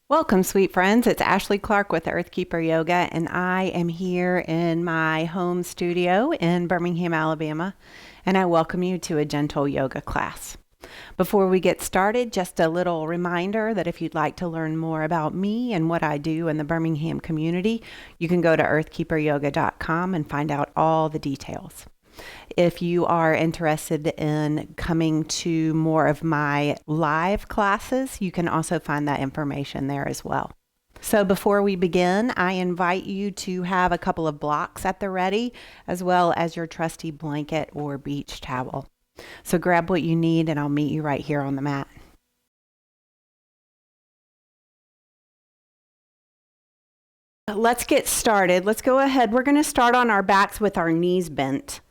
Welcome, sweet friends. It's Ashley Clarke with Earthkeeper Yoga, and I am here in my home studio in Birmingham, Alabama, and I welcome you to a gentle yoga class. Before we get started, just a little reminder that if you'd like to learn more about me and what I do in the Birmingham community, you can go to earthkeeperyoga.com and find out all the details. If you are interested in coming to more of my live classes, you can also find that information there as well. So before we begin, I invite you to have a couple of blocks at the ready, as well as your trusty blanket or beach towel. So grab what you need and I'll meet you right here on the mat. Let's get started. Let's go ahead. We're going to start on our backs with our knees bent.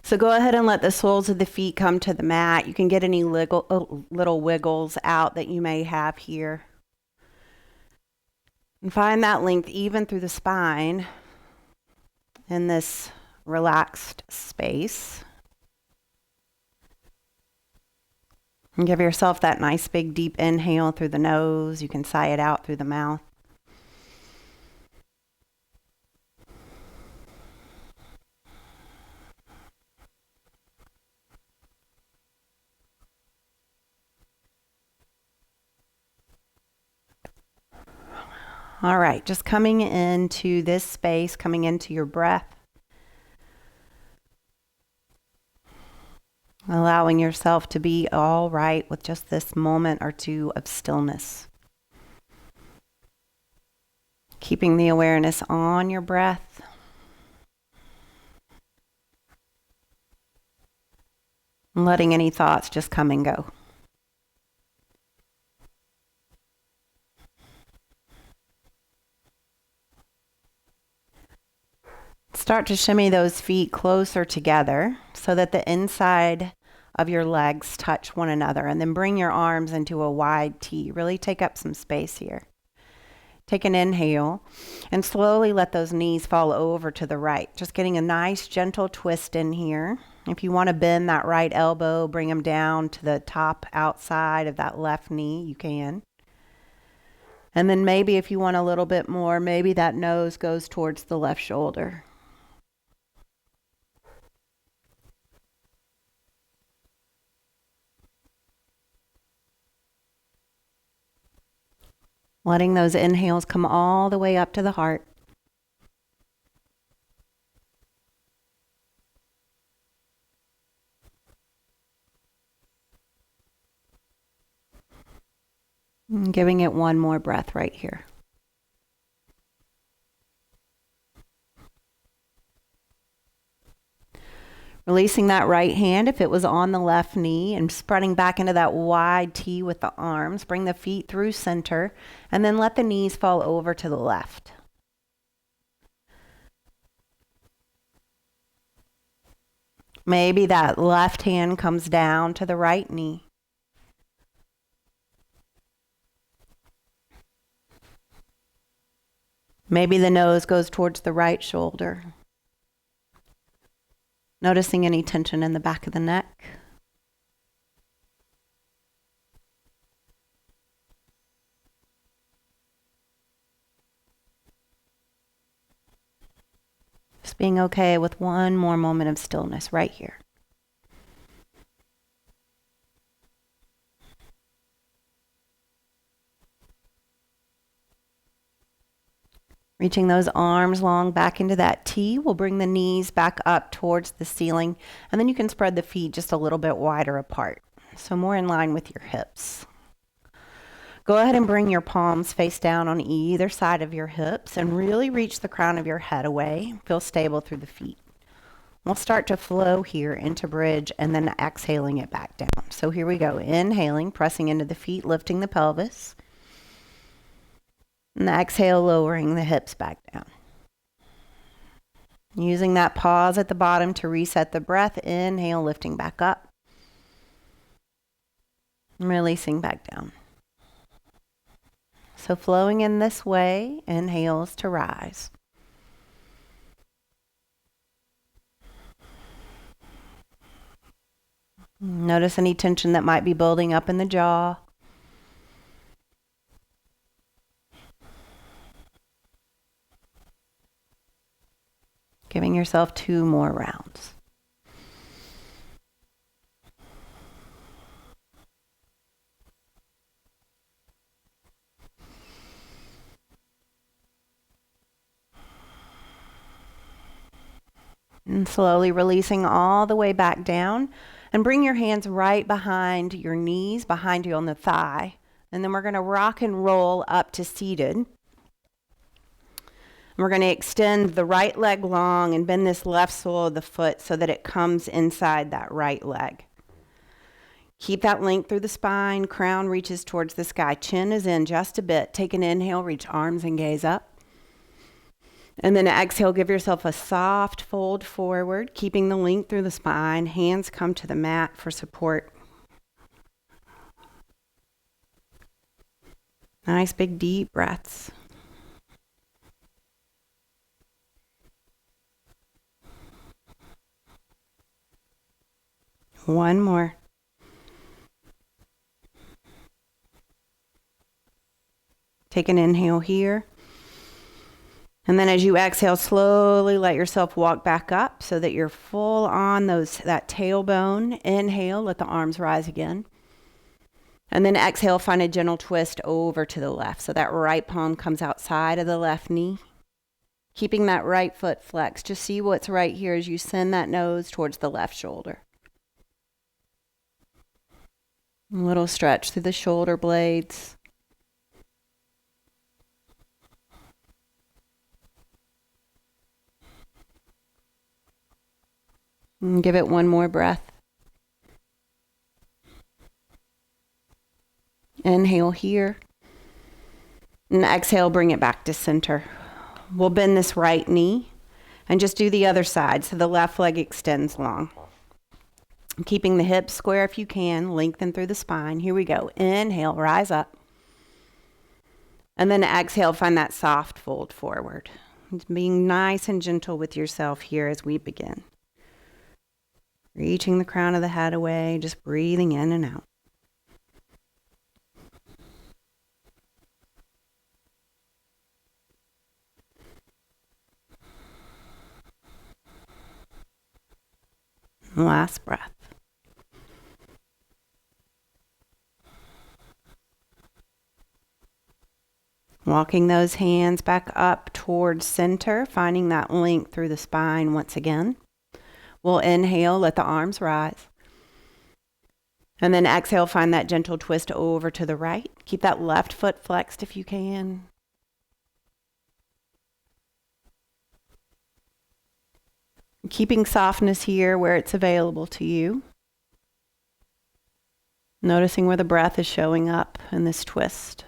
So go ahead and let the soles of the feet come to the mat. You can get any little wiggles out that you may have here. And find that length even through the spine in this relaxed space. And give yourself that nice big deep inhale through the nose. You can sigh it out through the mouth. All right, just coming into this space, coming into your breath. Allowing yourself to be all right with just this moment or two of stillness. Keeping the awareness on your breath. And letting any thoughts just come and go. Start to shimmy those feet closer together so that the inside of your legs touch one another, and then bring your arms into a wide T. Really take up some space here. Take an inhale and slowly let those knees fall over to the right. Just getting a nice gentle twist in here. If you want to bend that right elbow, bring them down to the top outside of that left knee, you can. And then maybe if you want a little bit more, maybe that nose goes towards the left shoulder. Letting those inhales come all the way up to the heart. And giving it one more breath right here. Releasing that right hand if it was on the left knee and spreading back into that wide T with the arms. Bring the feet through center and then let the knees fall over to the left. Maybe that left hand comes down to the right knee. Maybe the nose goes towards the right shoulder. Noticing any tension in the back of the neck. Just being okay with one more moment of stillness right here. Reaching those arms long back into that T. We'll bring the knees back up towards the ceiling, and then you can spread the feet just a little bit wider apart, so more in line with your hips. Go ahead and bring your palms face down on either side of your hips and really reach the crown of your head away. Feel stable through the feet. We'll start to flow here into bridge and then exhaling it back down. So here we go. Inhaling, pressing into the feet, lifting the pelvis. And exhale, lowering the hips back down. Using that pause at the bottom to reset the breath. Inhale, lifting back up. And releasing back down. So flowing in this way, inhales to rise. Notice any tension that might be building up in the jaw. Giving yourself 2 more rounds. And slowly releasing all the way back down. And bring your hands right behind your knees, behind you on the thigh. And then we're going to rock and roll up to seated. We're going to extend the right leg long and bend this left sole of the foot so that it comes inside that right leg. Keep that length through the spine. Crown reaches towards the sky. Chin is in just a bit. Take an inhale, reach arms and gaze up. And then exhale, give yourself a soft fold forward, keeping the length through the spine. Hands come to the mat for support. Nice big deep breaths. One more. Take an inhale here. And then as you exhale, slowly let yourself walk back up so that you're full on that tailbone. Inhale, let the arms rise again. And then exhale, find a gentle twist over to the left. So that right palm comes outside of the left knee. Keeping that right foot flexed. Just see what's right here as you send that nose towards the left shoulder. A little stretch through the shoulder blades. And give it one more breath. Inhale here. And exhale, bring it back to center. We'll bend this right knee and just do the other side so the left leg extends long. Keeping the hips square if you can, lengthen through the spine. Here we go. Inhale, rise up. And then exhale, find that soft fold forward. Being nice and gentle with yourself here as we begin. Reaching the crown of the head away, just breathing in and out. Last breath. Walking those hands back up towards center, finding that length through the spine once again. We'll inhale, let the arms rise. And then exhale, find that gentle twist over to the right. Keep that left foot flexed if you can. Keeping softness here where it's available to you. Noticing where the breath is showing up in this twist.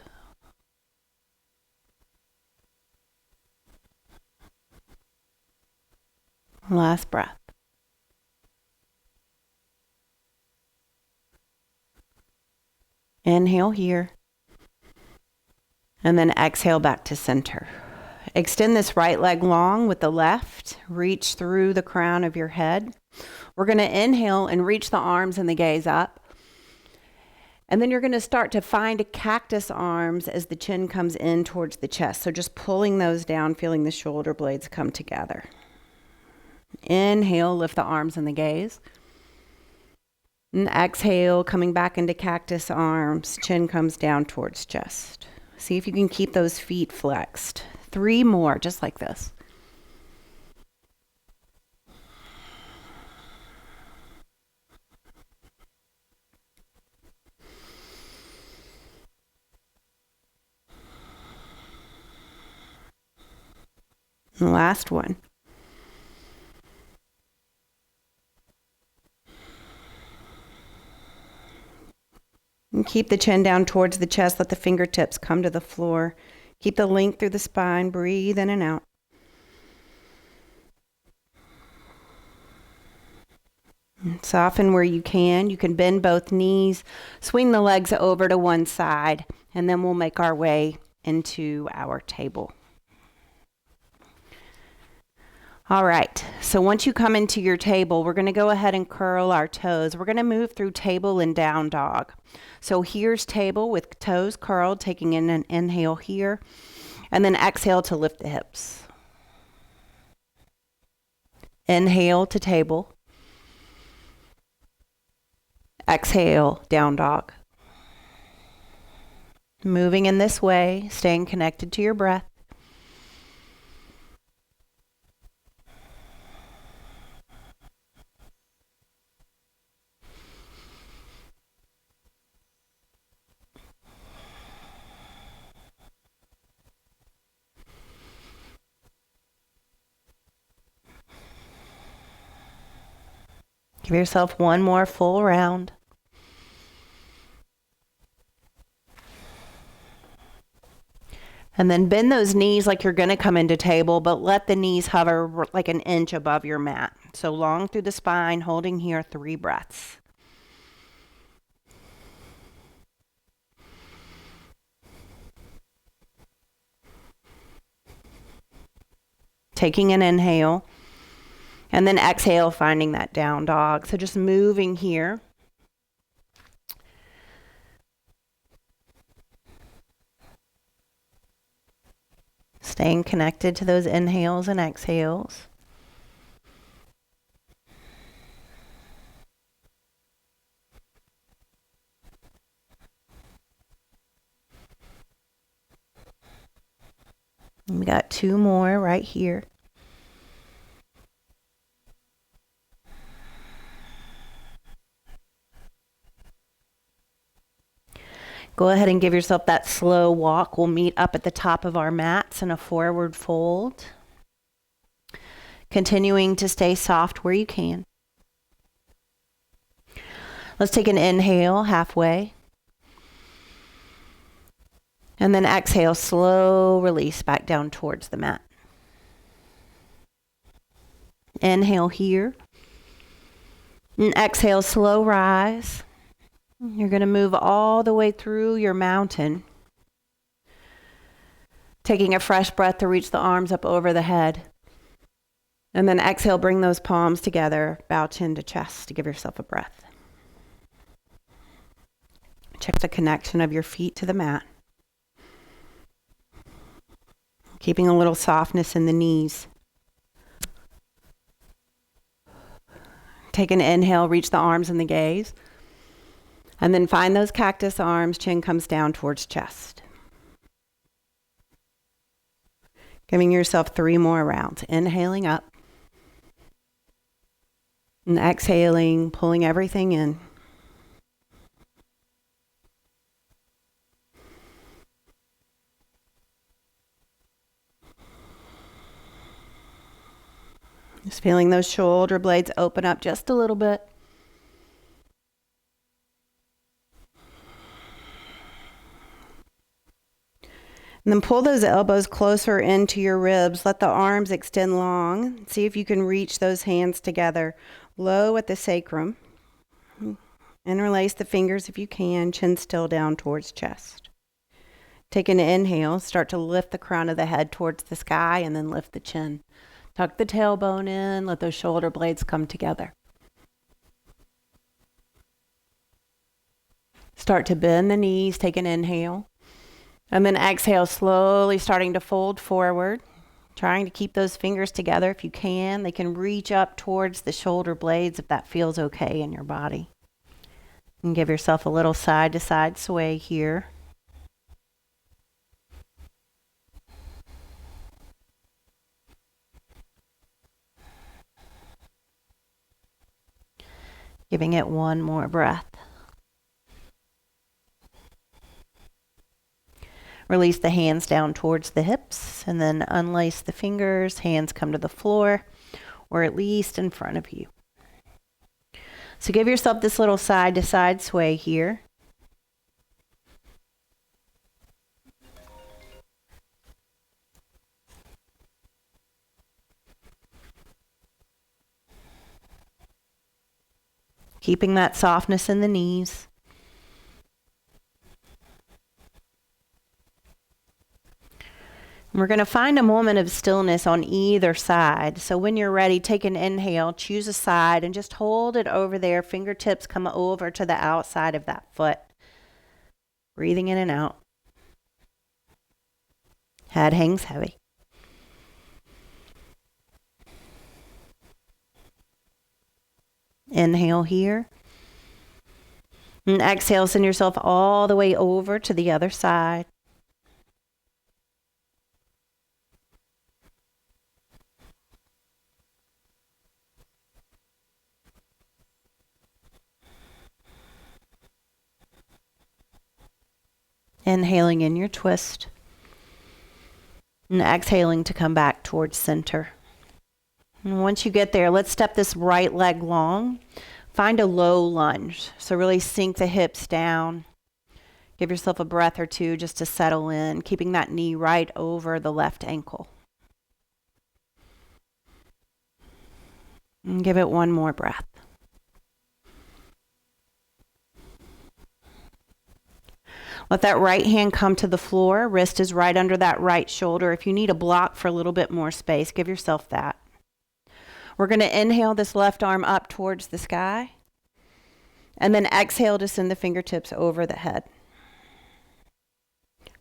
Last breath. Inhale here. And then exhale back to center. Extend this right leg long with the left. Reach through the crown of your head. We're going to inhale and reach the arms and the gaze up. And then you're going to start to find cactus arms as the chin comes in towards the chest. So just pulling those down, feeling the shoulder blades come together. Inhale, lift the arms and the gaze. And exhale, coming back into cactus arms. Chin comes down towards chest. See if you can keep those feet flexed. 3 more, just like this. And last one. And keep the chin down towards the chest. Let the fingertips come to the floor. Keep the length through the spine. Breathe in and out. And soften where you can. You can bend both knees. Swing the legs over to one side. And then we'll make our way into our table. All right, so once you come into your table, we're going to go ahead and curl our toes. We're going to move through table and down dog. So here's table with toes curled, taking in an inhale here, and then exhale to lift the hips. Inhale to table. Exhale, down dog. Moving in this way, staying connected to your breath. Give yourself one more full round. And then bend those knees like you're going to come into table, but let the knees hover like an inch above your mat. So long through the spine, holding here 3 breaths. Taking an inhale. And then exhale, finding that down dog. So just moving here. Staying connected to those inhales and exhales. And we got 2 more right here. Go ahead and give yourself that slow walk. We'll meet up at the top of our mats in a forward fold. Continuing to stay soft where you can. Let's take an inhale halfway. And then exhale, slow release back down towards the mat. Inhale here. And exhale, slow rise. You're going to move all the way through your mountain. Taking a fresh breath to reach the arms up over the head. And then exhale, bring those palms together, bow chin to chest to give yourself a breath. Check the connection of your feet to the mat. Keeping a little softness in the knees. Take an inhale, reach the arms and the gaze. And then find those cactus arms, chin comes down towards chest. Giving yourself 3 more rounds. Inhaling up. And exhaling, pulling everything in. Just feeling those shoulder blades open up just a little bit. And then pull those elbows closer into your ribs. Let the arms extend long. See if you can reach those hands together. Low at the sacrum. Interlace the fingers if you can. Chin still down towards chest. Take an inhale. Start to lift the crown of the head towards the sky and then lift the chin. Tuck the tailbone in. Let those shoulder blades come together. Start to bend the knees. Take an inhale. And then exhale, slowly starting to fold forward. Trying to keep those fingers together if you can. They can reach up towards the shoulder blades if that feels okay in your body. And give yourself a little side to side sway here. Giving it one more breath. Release the hands down towards the hips and then unlace the fingers. Hands come to the floor or at least in front of you. So give yourself this little side to side sway here. Keeping that softness in the knees. We're going to find a moment of stillness on either side. So when you're ready, take an inhale, choose a side, and just hold it over there. Fingertips come over to the outside of that foot. Breathing in and out. Head hangs heavy. Inhale here. And exhale, send yourself all the way over to the other side. Inhaling in your twist. And exhaling to come back towards center. And once you get there, let's step this right leg long. Find a low lunge. So really sink the hips down. Give yourself a breath or two just to settle in, keeping that knee right over the left ankle. And give it one more breath. Let that right hand come to the floor. Wrist is right under that right shoulder. If you need a block for a little bit more space, give yourself that. We're going to inhale this left arm up towards the sky. And then exhale to send the fingertips over the head.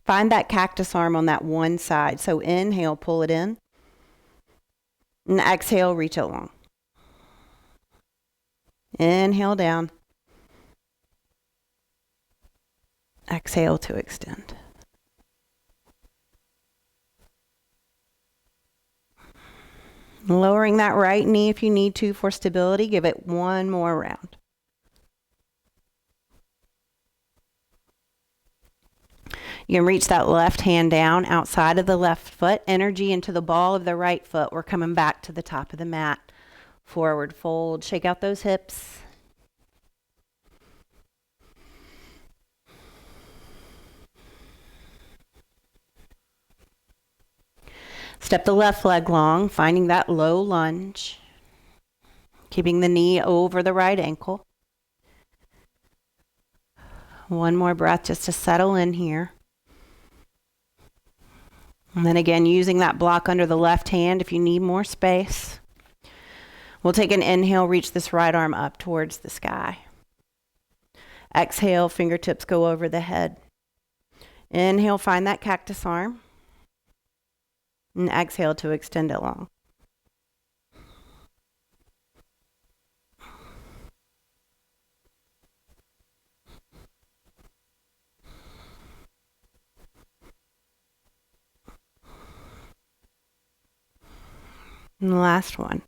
Find that cactus arm on that one side. So inhale, pull it in. And exhale, reach it long. Inhale down. Exhale to extend. Lowering that right knee if you need to for stability. Give it one more round. You can reach that left hand down outside of the left foot. Energy into the ball of the right foot. We're coming back to the top of the mat. Forward fold. Shake out those hips. Step the left leg long, finding that low lunge. Keeping the knee over the right ankle. One more breath just to settle in here. And then again, using that block under the left hand if you need more space. We'll take an inhale, reach this right arm up towards the sky. Exhale, fingertips go over the head. Inhale, find that cactus arm. And exhale to extend it long. And the last one.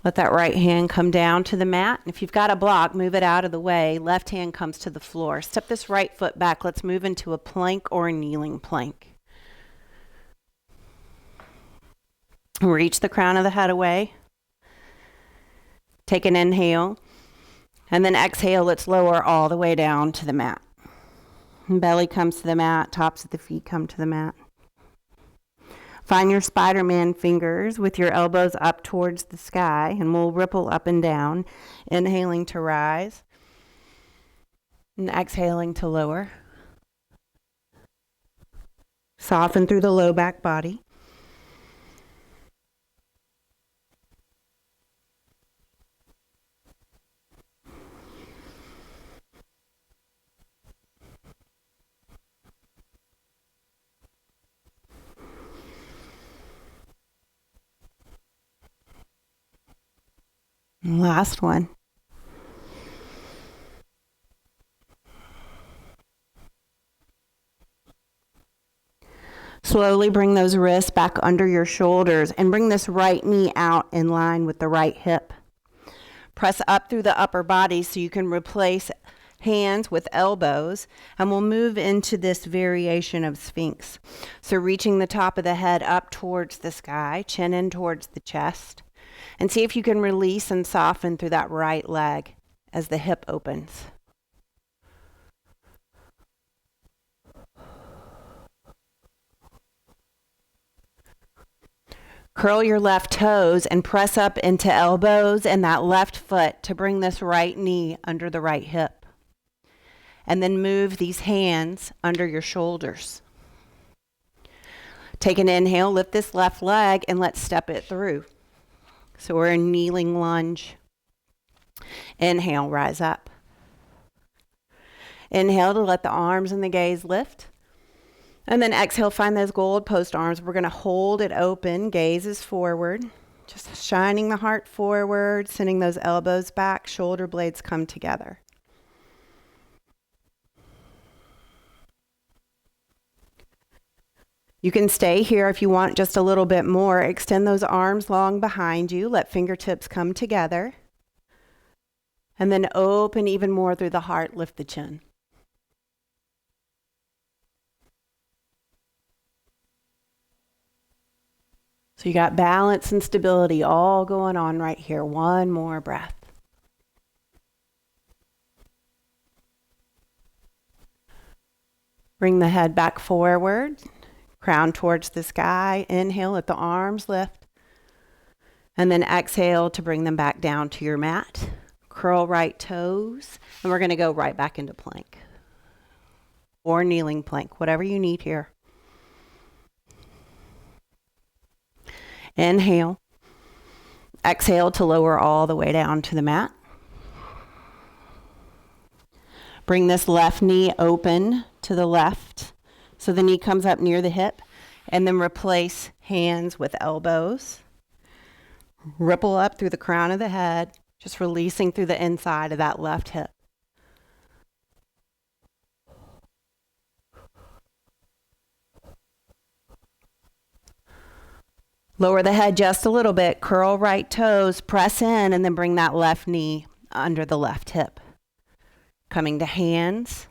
Let that right hand come down to the mat. If you've got a block, move it out of the way. Left hand comes to the floor. Step this right foot back. Let's move into a plank or a kneeling plank. Reach the crown of the head away. Take an inhale. And then exhale, let's lower all the way down to the mat. Belly comes to the mat. Tops of the feet come to the mat. Find your Spider-Man fingers with your elbows up towards the sky, and we'll ripple up and down, inhaling to rise and exhaling to lower. Soften through the low back body. Last one. Slowly bring those wrists back under your shoulders and bring this right knee out in line with the right hip. Press up through the upper body so you can replace hands with elbows, and we'll move into this variation of Sphinx. So reaching the top of the head up towards the sky, chin in towards the chest. And see if you can release and soften through that right leg as the hip opens. Curl your left toes and press up into elbows and that left foot to bring this right knee under the right hip. And then move these hands under your shoulders. Take an inhale, lift this left leg, and let's step it through. So we're in kneeling lunge. Inhale, rise up. Inhale to let the arms and the gaze lift. And then exhale, find those gold post arms. We're going to hold it open. Gaze is forward. Just shining the heart forward, sending those elbows back, shoulder blades come together. You can stay here if you want just a little bit more. Extend those arms long behind you. Let fingertips come together. And then open even more through the heart. Lift the chin. So you got balance and stability all going on right here. One more breath. Bring the head back forward. Crown towards the sky. Inhale, let the arms lift. And then exhale to bring them back down to your mat. Curl right toes. And we're going to go right back into plank. Or kneeling plank, whatever you need here. Inhale. Exhale to lower all the way down to the mat. Bring this left knee open to the left so the knee comes up near the hip, and then replace hands with elbows. Ripple up through the crown of the head, just releasing through the inside of that left hip. Lower the head just a little bit, curl right toes, press in, and then bring that left knee under the left hip. Coming to hands.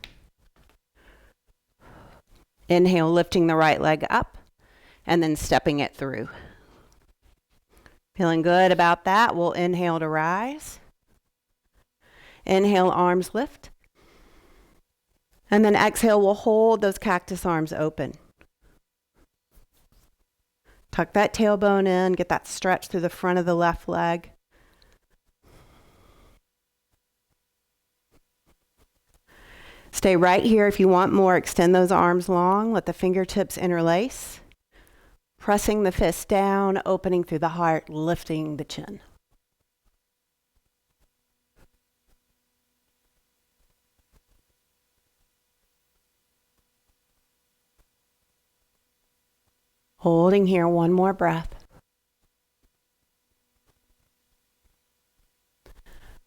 Inhale, lifting the right leg up, and then stepping it through. Feeling good about that? We'll inhale to rise. Inhale, arms lift. And then exhale, we'll hold those cactus arms open. Tuck that tailbone in, get that stretch through the front of the left leg. Stay right here if you want more. Extend those arms long. Let the fingertips interlace. Pressing the fist down, opening through the heart, lifting the chin. Holding here, one more breath.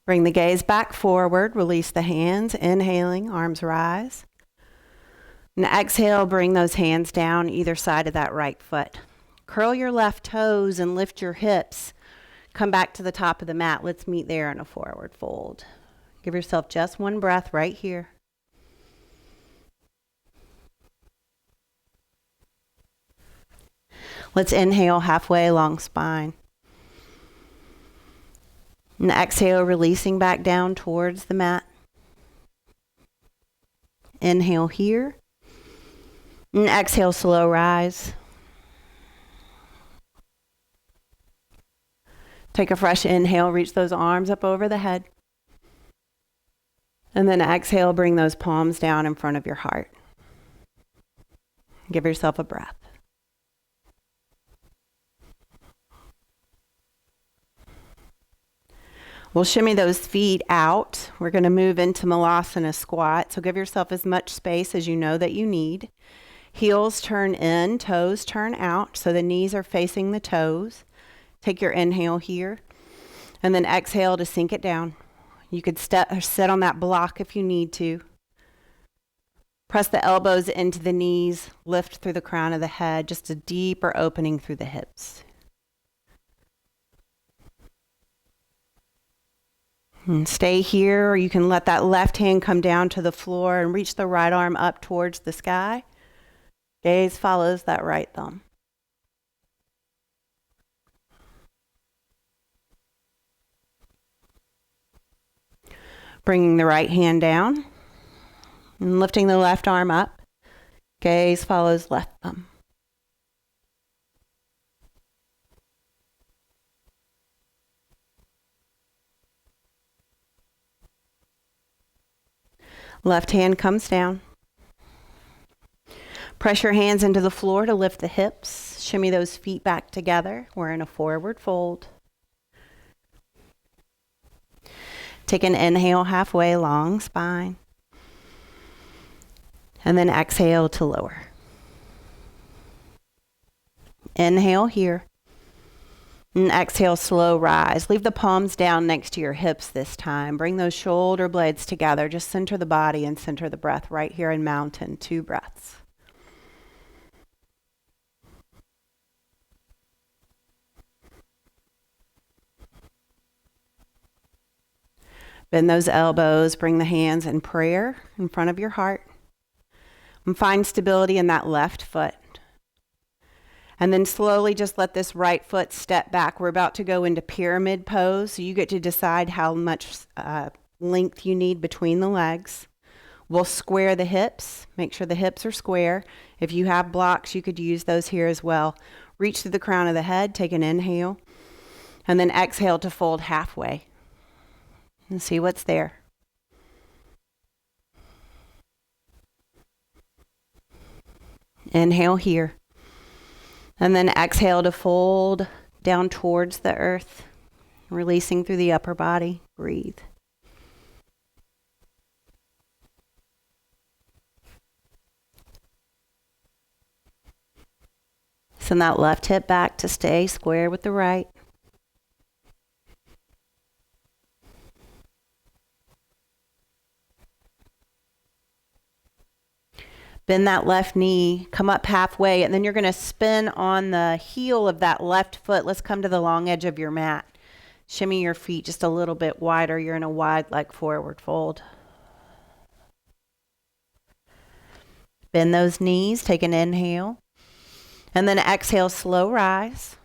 Bring the gaze back forward, release the hands, inhaling, arms rise. And exhale, bring those hands down either side of that right foot. Curl your left toes and lift your hips. Come back to the top of the mat. Let's meet there in a forward fold. Give yourself just one breath right here. Let's inhale halfway along spine. And exhale, releasing back down towards the mat. Inhale here. And exhale, slow rise. Take a fresh inhale, reach those arms up over the head. And then exhale, bring those palms down in front of your heart. Give yourself a breath. We'll shimmy those feet out. We're going to move into Malasana squat. So give yourself as much space as you know that you need. Heels turn in, toes turn out. So the knees are facing the toes. Take your inhale here. And then exhale to sink it down. You could step or sit on that block if you need to. Press the elbows into the knees. Lift through the crown of the head. Just a deeper opening through the hips. And stay here, or you can let that left hand come down to the floor and reach the right arm up towards the sky. Gaze follows that right thumb. Bringing the right hand down and lifting the left arm up. Gaze follows left thumb. Left hand comes down. Press your hands into the floor to lift the hips. Shimmy those feet back together. We're in a forward fold. Take an inhale halfway, long spine. And then exhale to lower. Inhale here. And exhale, slow rise. Leave the palms down next to your hips this time. Bring those shoulder blades together. Just center the body and center the breath right here in mountain. 2 breaths. Bend those elbows. Bring the hands in prayer in front of your heart. And find stability in that left foot. And then slowly just let this right foot step back. We're about to go into pyramid pose, so you get to decide how much length you need between the legs. We'll square the hips. Make sure the hips are square. If you have blocks, you could use those here as well. Reach to the crown of the head. Take an inhale. And then exhale to fold halfway. And see what's there. Inhale here. And then exhale to fold down towards the earth, releasing through the upper body. Breathe. Send that left hip back to stay square with the right. Bend that left knee, come up halfway, and then you're going to spin on the heel of that left foot. Let's come to the long edge of your mat. Shimmy your feet just a little bit wider. You're in a wide leg forward fold. Bend those knees, take an inhale, and then exhale, slow rise.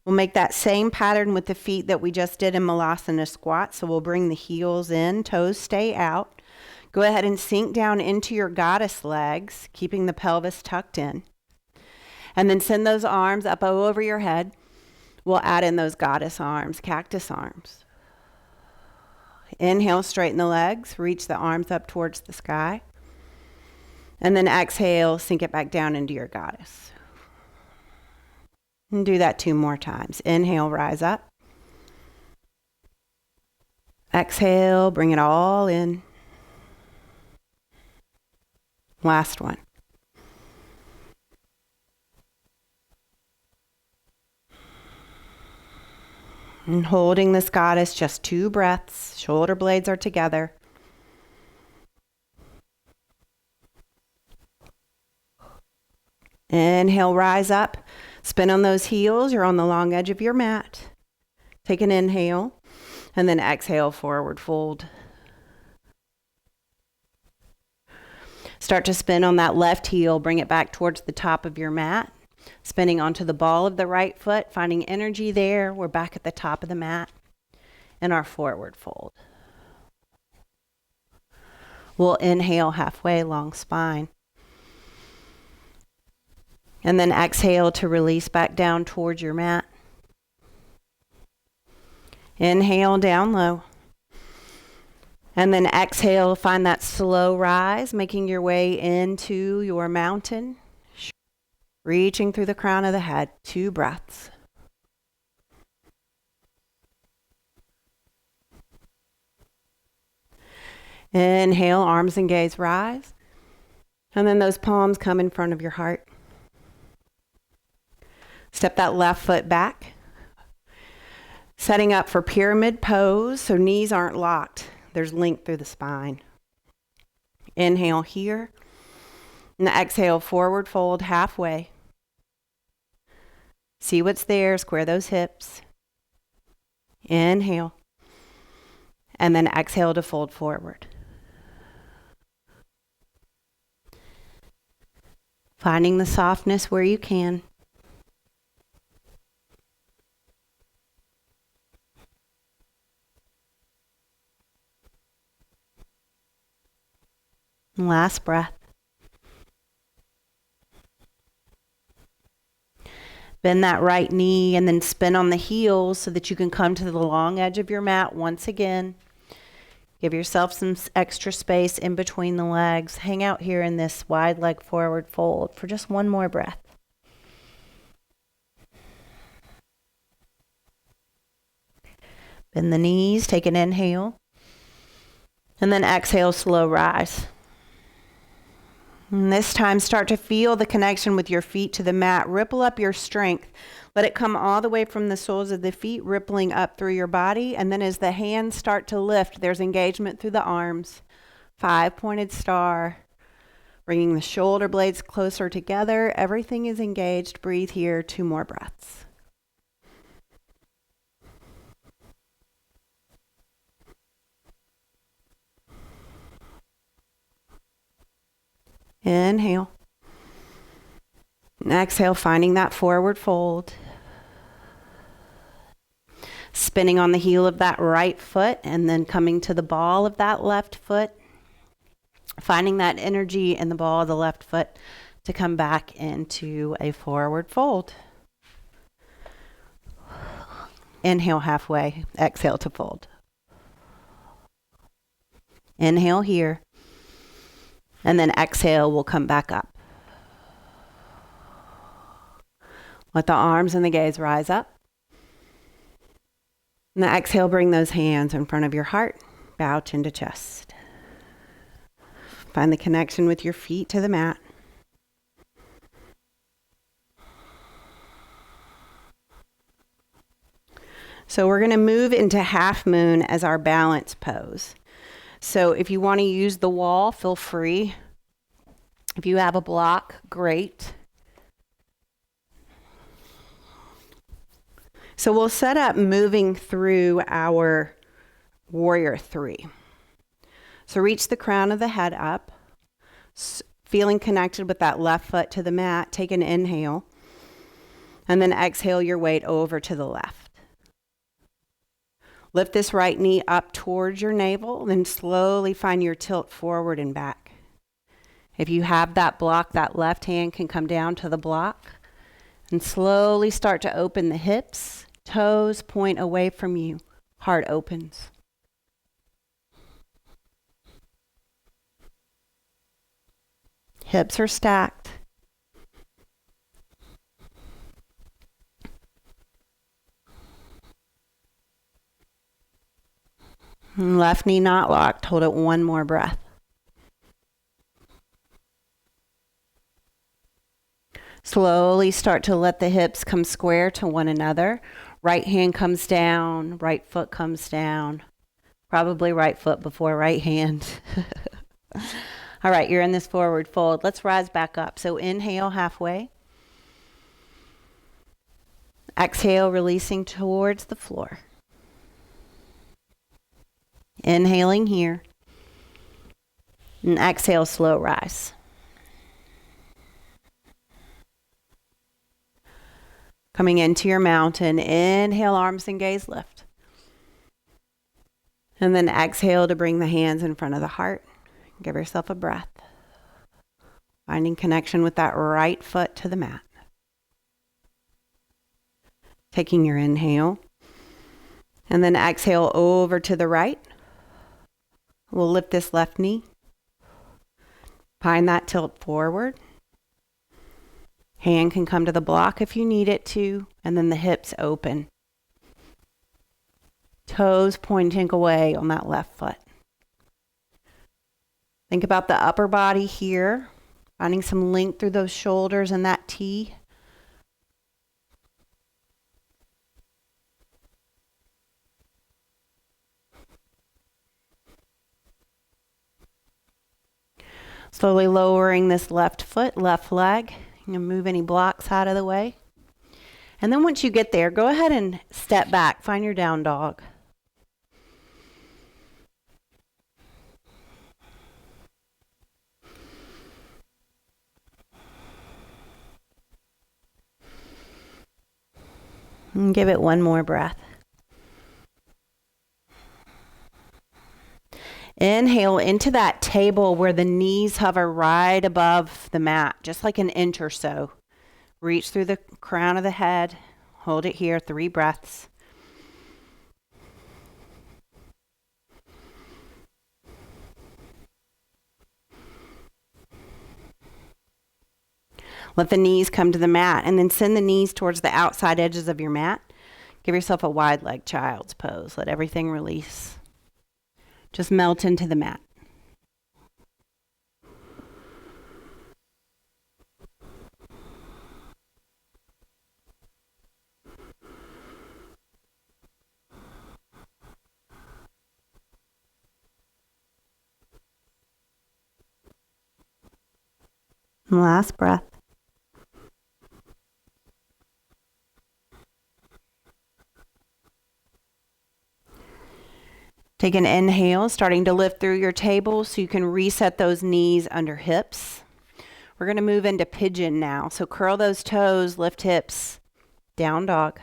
We'll make that same pattern with the feet that we just did in Malasana squat. So we'll bring the heels in, toes stay out. Go ahead and sink down into your goddess legs, keeping the pelvis tucked in. And then send those arms up over your head. We'll add in those goddess arms, cactus arms. Inhale, straighten the legs, reach the arms up towards the sky. And then exhale, sink it back down into your goddess. And do that 2 more times. Inhale, rise up. Exhale, bring it all in. Last one. And holding this goddess, just 2 breaths. Shoulder blades are together. Inhale, rise up. Spin on those heels. You're on the long edge of your mat. Take an inhale. And then exhale, forward fold. Start to spin on that left heel. Bring it back towards the top of your mat. Spinning onto the ball of the right foot. Finding energy there. We're back at the top of the mat in our forward fold. We'll inhale halfway, long spine. And then exhale to release back down towards your mat. Inhale, down low. And then exhale, find that slow rise, making your way into your mountain. Reaching through the crown of the head, 2 breaths. Inhale, arms and gaze rise. And then those palms come in front of your heart. Step that left foot back. Setting up for pyramid pose, so knees aren't locked. There's length through the spine. Inhale here. And exhale, forward fold halfway. See what's there, square those hips. Inhale. And then exhale to fold forward. Finding the softness where you can. Last breath. Bend that right knee and then spin on the heels so that you can come to the long edge of your mat once again. Give yourself some extra space in between the legs. Hang out here in this wide leg forward fold for just one more breath. Bend the knees, take an inhale. And then exhale, slow rise. And this time, start to feel the connection with your feet to the mat. Ripple up your strength. Let it come all the way from the soles of the feet, rippling up through your body. And then as the hands start to lift, there's engagement through the arms. 5-pointed star. Bringing the shoulder blades closer together. Everything is engaged. Breathe here. 2 more breaths. Inhale. And exhale, finding that forward fold. Spinning on the heel of that right foot and then coming to the ball of that left foot. Finding that energy in the ball of the left foot to come back into a forward fold. Inhale halfway, exhale to fold. Inhale here. And then exhale, we'll come back up. Let the arms and the gaze rise up. And the exhale, bring those hands in front of your heart. Bow chin to chest. Find the connection with your feet to the mat. So we're going to move into half moon as our balance pose. So if you want to use the wall, feel free. If you have a block, great. So we'll set up moving through our warrior 3. So reach the crown of the head up, feeling connected with that left foot to the mat. Take an inhale, and then exhale your weight over to the left. Lift this right knee up towards your navel, then slowly find your tilt forward and back. If you have that block, that left hand can come down to the block and slowly start to open the hips. Toes point away from you. Heart opens. Hips are stacked. Left knee not locked. Hold it one more breath. Slowly start to let the hips come square to one another. Right hand comes down, right foot comes down. Probably right foot before right hand. All right, you're in this forward fold. Let's rise back up. So inhale halfway. Exhale, releasing towards the floor. Inhaling here. And exhale, slow rise. Coming into your mountain, inhale, arms and gaze lift. And then exhale to bring the hands in front of the heart. Give yourself a breath. Finding connection with that right foot to the mat. Taking your inhale. And then exhale over to the right. We'll lift this left knee. Find that tilt forward. Hand can come to the block if you need it to, and then the hips open. Toes pointing away on that left foot. Think about the upper body here, finding some length through those shoulders and that T. Slowly lowering this left foot, left leg. You can move any blocks out of the way. And then once you get there, go ahead and step back. Find your down dog. And give it one more breath. Inhale into that table where the knees hover right above the mat, just like an inch or so. Reach through the crown of the head. Hold it here, 3 breaths. Let the knees come to the mat, and then send the knees towards the outside edges of your mat. Give yourself a wide leg child's pose. Let everything release. Just melt into the mat. Last breath. Take an inhale, starting to lift through your table so you can reset those knees under hips. We're going to move into pigeon now. So curl those toes, lift hips, down dog.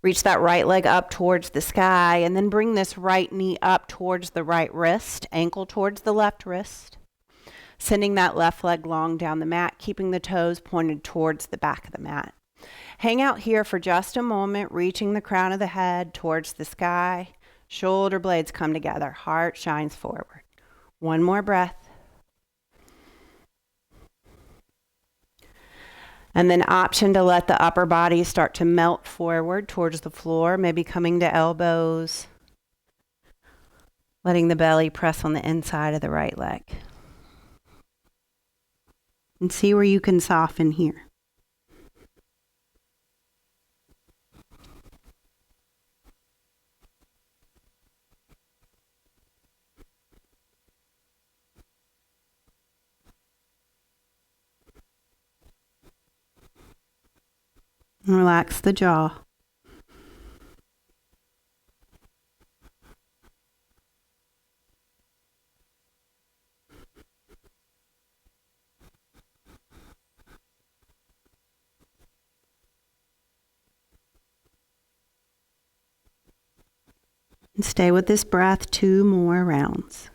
Reach that right leg up towards the sky, and then bring this right knee up towards the right wrist, ankle towards the left wrist. Sending that left leg long down the mat, keeping the toes pointed towards the back of the mat. Hang out here for just a moment, reaching the crown of the head towards the sky. Shoulder blades come together, heart shines forward. One more breath. And then option to let the upper body start to melt forward towards the floor, maybe coming to elbows. Letting the belly press on the inside of the right leg. And see where you can soften here. Relax the jaw. And stay with this breath 2 more rounds.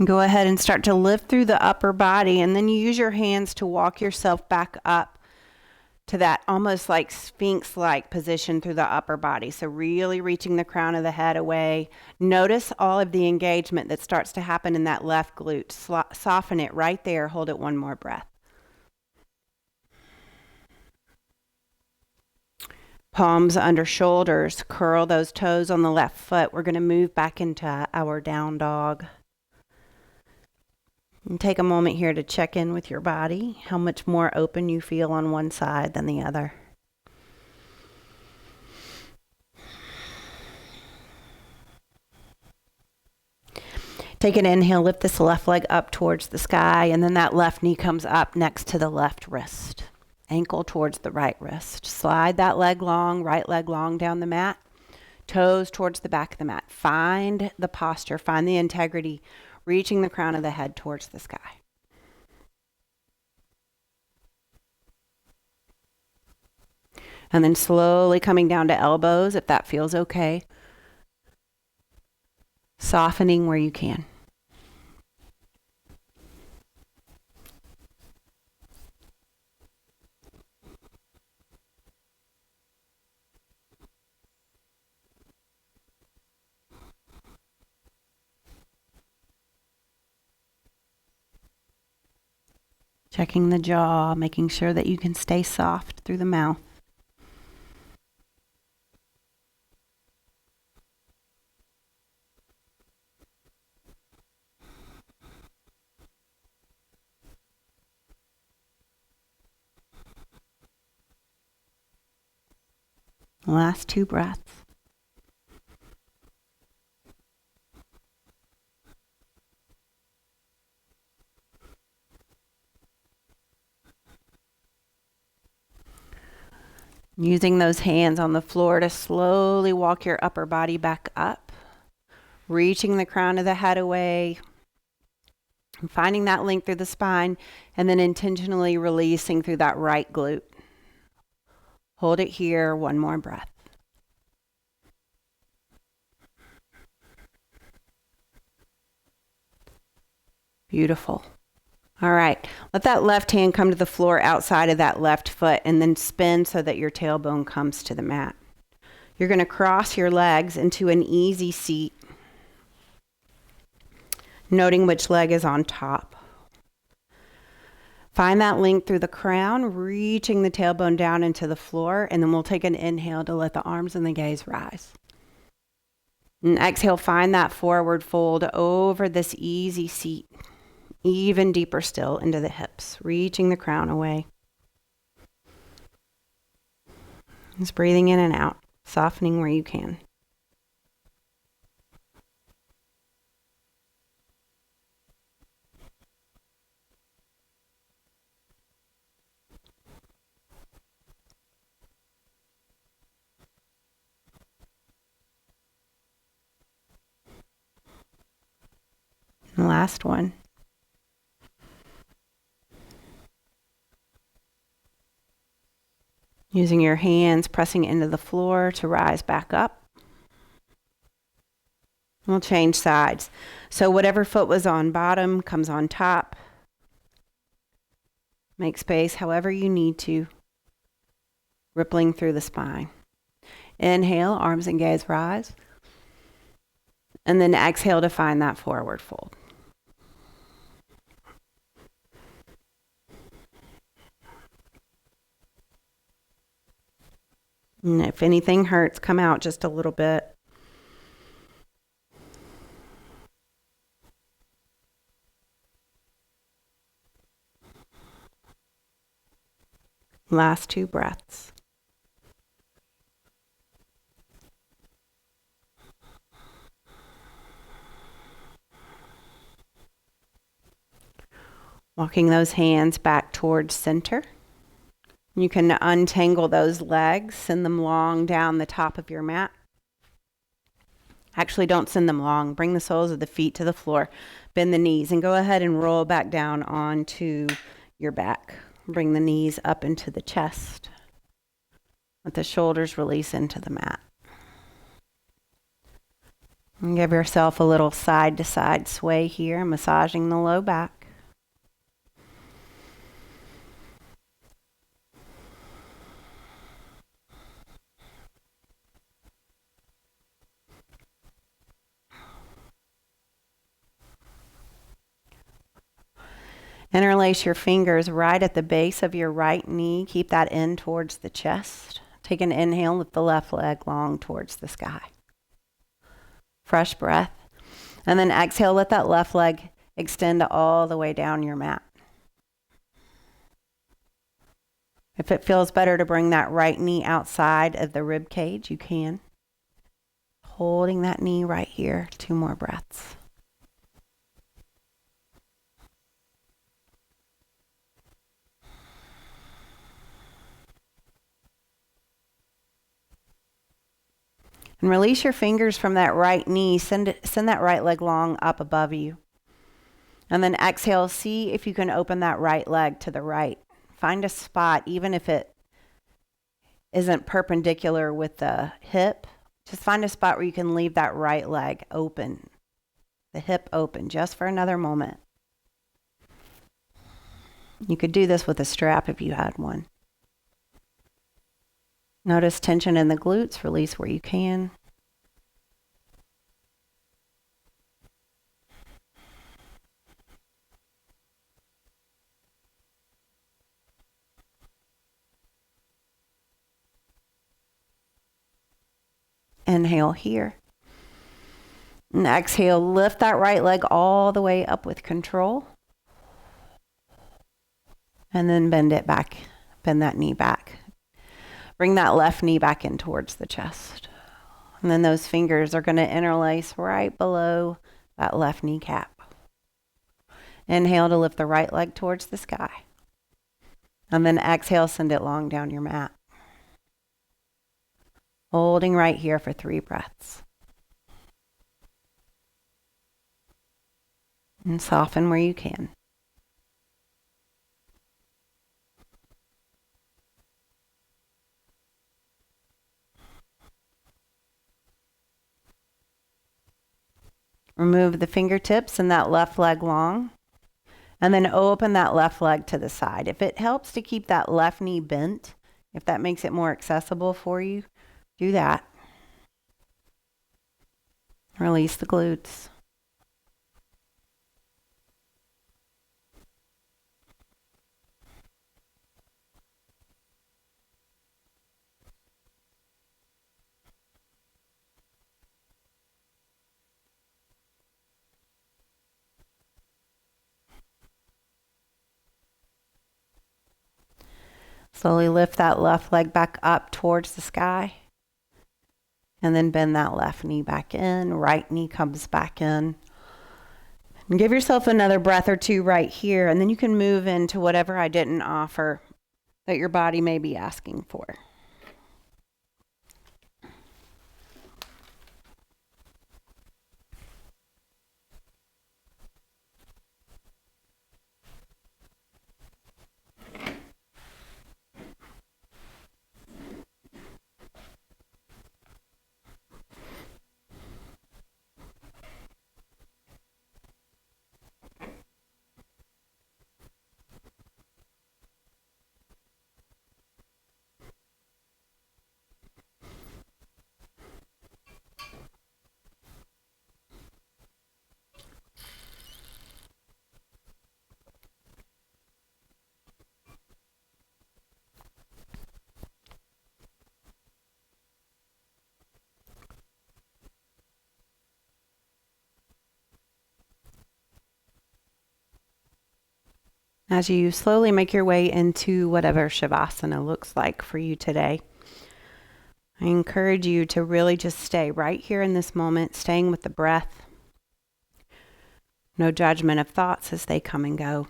Go ahead and start to lift through the upper body, and then you use your hands to walk yourself back up to that almost like sphinx-like position through the upper body. So really reaching the crown of the head away. Notice all of the engagement that starts to happen in that left glute. Soften it right there. Hold it 1 more breath. Palms under shoulders. Curl those toes on the left foot. We're going to move back into our down dog. And take a moment here to check in with your body, how much more open you feel on one side than the other. Take an inhale, lift this left leg up towards the sky, and then that left knee comes up next to the left wrist. Ankle towards the right wrist. Slide that leg long, right leg long down the mat. Toes towards the back of the mat. Find the posture, find the integrity, reaching the crown of the head towards the sky. And then slowly coming down to elbows if that feels okay. Softening where you can. Checking the jaw, making sure that you can stay soft through the mouth. Last 2 breaths. Using those hands on the floor to slowly walk your upper body back up, reaching the crown of the head away, and finding that length through the spine, and then intentionally releasing through that right glute. Hold it here, 1 more breath. Beautiful. All right. Let that left hand come to the floor outside of that left foot and then spin so that your tailbone comes to the mat. You're going to cross your legs into an easy seat, noting which leg is on top. Find that length through the crown, reaching the tailbone down into the floor, and then we'll take an inhale to let the arms and the gaze rise. And exhale, find that forward fold over this easy seat, even deeper still into the hips, reaching the crown away. Just breathing in and out, softening where you can. And last one. Using your hands, pressing into the floor to rise back up. We'll change sides. So whatever foot was on bottom comes on top. Make space however you need to, rippling through the spine. Inhale, arms and gaze rise. And then exhale to find that forward fold. And if anything hurts, come out just a little bit. Last 2 breaths. Walking those hands back towards center. You can untangle those legs, send them long down the top of your mat. Actually, don't send them long. Bring the soles of the feet to the floor. Bend the knees and go ahead and roll back down onto your back. Bring the knees up into the chest. Let the shoulders release into the mat. And give yourself a little side-to-side sway here, massaging the low back. Interlace your fingers right at the base of your right knee. Keep that in towards the chest. Take an inhale, lift the left leg long towards the sky. Fresh breath. And then exhale, let that left leg extend all the way down your mat. If it feels better to bring that right knee outside of the rib cage, you can. Holding that knee right here. 2 more breaths. And release your fingers from that right knee. Send that right leg long up above you. And then exhale, see if you can open that right leg to the right. Find a spot, even if it isn't perpendicular with the hip. Just find a spot where you can leave that right leg open, the hip open, just for another moment. You could do this with a strap if you had one. Notice tension in the glutes, release where you can. Inhale here. And exhale, lift that right leg all the way up with control. And then bend it back, bend that knee back. Bring that left knee back in towards the chest. And then those fingers are going to interlace right below that left kneecap. Inhale to lift the right leg towards the sky. And then exhale, send it long down your mat. Holding right here for 3 breaths. And soften where you can. Remove the fingertips and that left leg long. And then open that left leg to the side. If it helps to keep that left knee bent, if that makes it more accessible for you, do that. Release the glutes. Slowly lift that left leg back up towards the sky. And then bend that left knee back in. Right knee comes back in. And give yourself another breath or two right here. And then you can move into whatever I didn't offer that your body may be asking for. As you slowly make your way into whatever Shavasana looks like for you today, I encourage you to really just stay right here in this moment, staying with the breath. No judgment of thoughts as they come and go.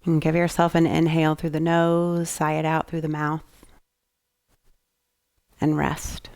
And give yourself an inhale through the nose, sigh it out through the mouth, and rest.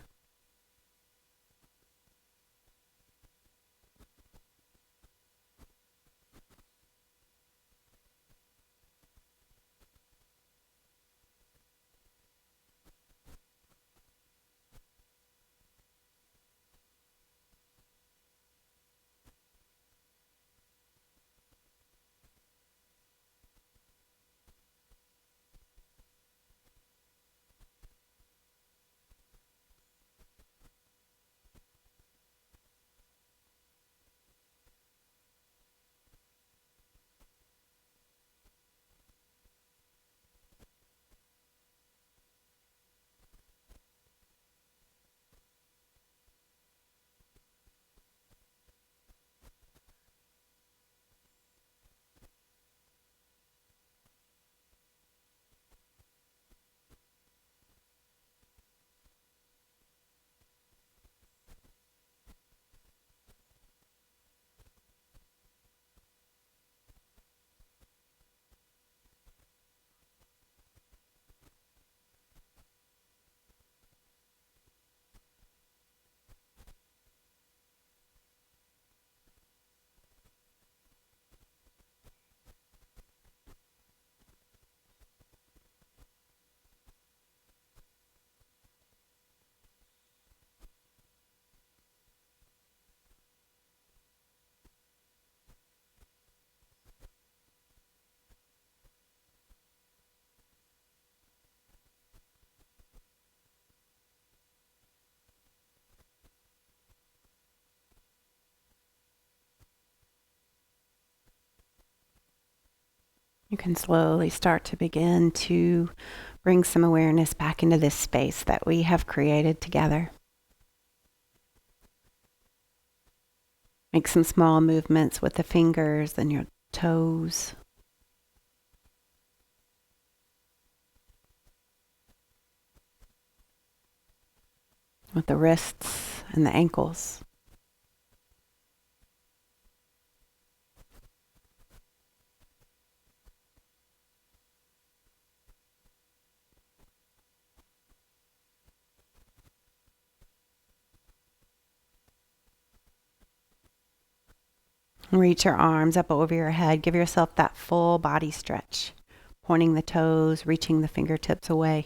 You can slowly start to begin to bring some awareness back into this space that we have created together. Make some small movements with the fingers and your toes. With the wrists and the ankles. Reach your arms up over your head. Give yourself that full body stretch. Pointing the toes, reaching the fingertips away.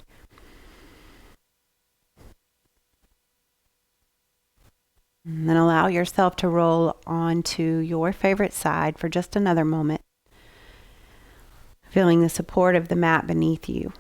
And then allow yourself to roll onto your favorite side for just another moment, feeling the support of the mat beneath you.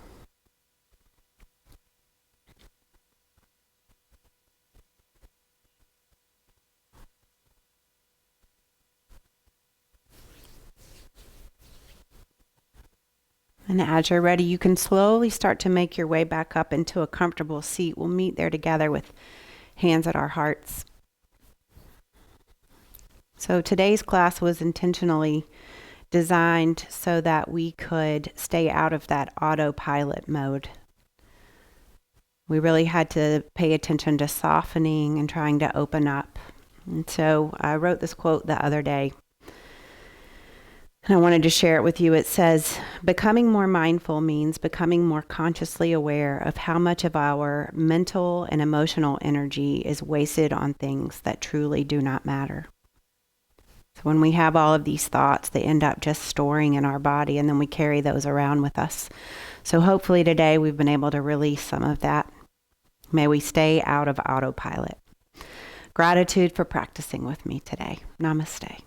And as you're ready, you can slowly start to make your way back up into a comfortable seat. We'll meet there together with hands at our hearts. So today's class was intentionally designed so that we could stay out of that autopilot mode. We really had to pay attention to softening and trying to open up. And so I wrote this quote the other day, and I wanted to share it with you. It says, becoming more mindful means becoming more consciously aware of how much of our mental and emotional energy is wasted on things that truly do not matter. So when we have all of these thoughts, they end up just storing in our body, and then we carry those around with us. So hopefully today we've been able to release some of that. May we stay out of autopilot. Gratitude for practicing with me today. Namaste.